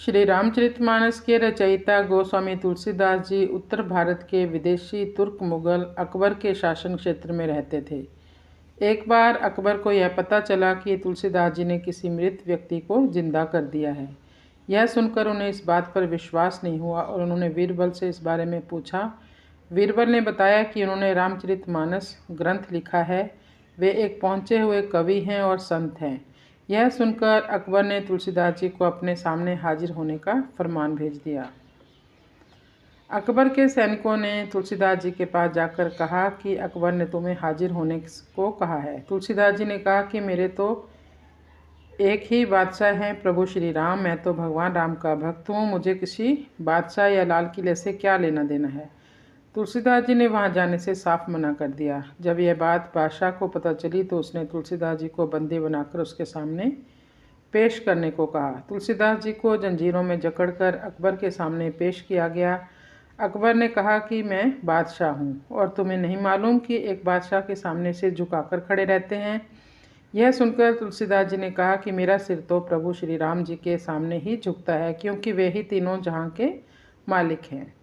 श्री रामचरितमानस के रचयिता गोस्वामी तुलसीदास जी उत्तर भारत के विदेशी तुर्क मुगल अकबर के शासन क्षेत्र में रहते थे। एक बार अकबर को यह पता चला कि तुलसीदास जी ने किसी मृत व्यक्ति को जिंदा कर दिया है। यह सुनकर उन्हें इस बात पर विश्वास नहीं हुआ और उन्होंने बीरबल से इस बारे में पूछा। बीरबल ने बताया कि उन्होंने रामचरितमानस ग्रंथ लिखा है। वे एक पहुँचे हुए कवि हैं और संत हैं। यह सुनकर अकबर ने तुलसीदास जी को अपने सामने हाजिर होने का फरमान भेज दिया। अकबर के सैनिकों ने तुलसीदास जी के पास जाकर कहा कि अकबर ने तुम्हें हाजिर होने को कहा है। तुलसीदास जी ने कहा कि मेरे तो एक ही बादशाह हैं, प्रभु श्री राम। मैं तो भगवान राम का भक्त हूँ, मुझे किसी बादशाह या लाल किले से क्या लेना देना है। तुलसीदास जी ने वहां जाने से साफ मना कर दिया। जब यह बात बादशाह को पता चली तो उसने तुलसीदास जी को बंदी बनाकर उसके सामने पेश करने को कहा। तुलसीदास जी को जंजीरों में जकड़कर अकबर के सामने पेश किया गया। अकबर ने कहा कि मैं बादशाह हूँ और तुम्हें नहीं मालूम कि एक बादशाह के सामने सिर झुकाकर खड़े रहते हैं। यह सुनकर तुलसीदास जी ने कहा कि मेरा सिर तो प्रभु श्री राम जी के सामने ही झुकता है, क्योंकि वे ही तीनों जहाँ के मालिक हैं।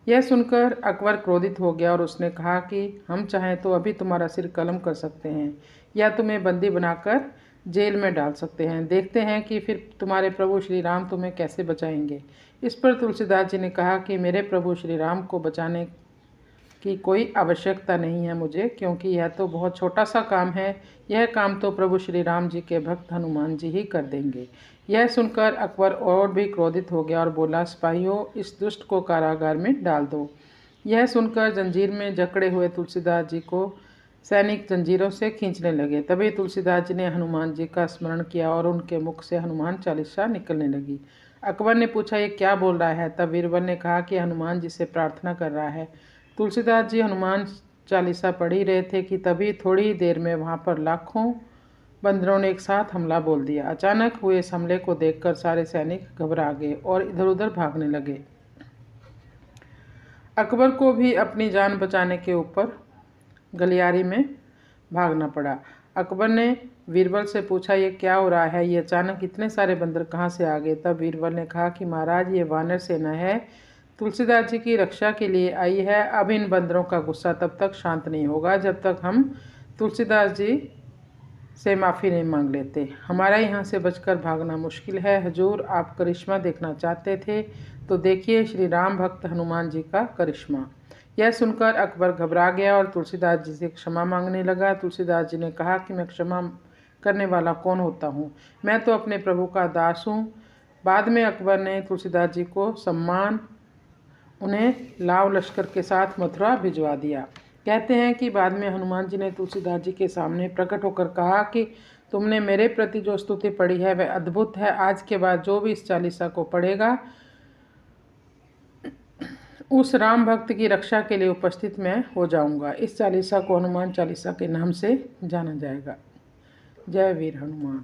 यह सुनकर अकबर क्रोधित हो गया और उसने कहा कि हम चाहें तो अभी तुम्हारा सिर कलम कर सकते हैं या तुम्हें बंदी बनाकर जेल में डाल सकते हैं। देखते हैं कि फिर तुम्हारे प्रभु श्री राम तुम्हें कैसे बचाएंगे। इस पर तुलसीदास जी ने कहा कि मेरे प्रभु श्री राम को बचाने की कोई आवश्यकता नहीं है मुझे, क्योंकि यह तो बहुत छोटा सा काम है। यह काम तो प्रभु श्री राम जी के भक्त हनुमान जी ही कर देंगे। यह सुनकर अकबर और भी क्रोधित हो गया और बोला, सिपाहियों, इस दुष्ट को कारागार में डाल दो। यह सुनकर जंजीर में जकड़े हुए तुलसीदास जी को सैनिक जंजीरों से खींचने लगे। तभी तुलसीदास जी ने हनुमान जी का स्मरण किया और उनके मुख से हनुमान चालीसा निकलने लगी। अकबर ने पूछा, ये क्या बोल रहा है? तब बीरबल ने कहा कि हनुमान जी से प्रार्थना कर रहा है। तुलसीदास जी हनुमान चालीसा पढ़ ही रहे थे कि तभी थोड़ी ही देर में वहाँ पर लाखों बंदरों ने एक साथ हमला बोल दिया। अचानक हुए इस हमले को देखकर सारे सैनिक घबरा गए और इधर उधर भागने लगे। अकबर को भी अपनी जान बचाने के ऊपर गलियारी में भागना पड़ा। अकबर ने बीरबल से पूछा, ये क्या हो रहा है? ये अचानक इतने सारे बंदर कहाँ से आ गए? तब बीरबल ने कहा कि महाराज, ये वानर सेना है, तुलसीदास जी की रक्षा के लिए आई है। अब इन बंदरों का गुस्सा तब तक शांत नहीं होगा जब तक हम तुलसीदास जी से माफ़ी नहीं मांग लेते। हमारा यहाँ से बचकर भागना मुश्किल है। हुजूर, आप करिश्मा देखना चाहते थे तो देखिए श्री राम भक्त हनुमान जी का करिश्मा। यह सुनकर अकबर घबरा गया और तुलसीदास जी से क्षमा मांगने लगा। तुलसीदास जी ने कहा कि मैं क्षमा करने वाला कौन होता हूँ? मैं तो अपने प्रभु का दास हूँ। बाद में अकबर ने तुलसीदास जी को सम्मान उन्हें लाव लश्कर के साथ मथुरा भिजवा दिया। कहते हैं कि बाद में हनुमान जी ने तुलसीदास जी के सामने प्रकट होकर कहा कि तुमने मेरे प्रति जो स्तुति पढ़ी है वह अद्भुत है। आज के बाद जो भी इस चालीसा को पढ़ेगा उस राम भक्त की रक्षा के लिए उपस्थित मैं हो जाऊंगा। इस चालीसा को हनुमान चालीसा के नाम से जाना जाएगा। जय वीर हनुमान।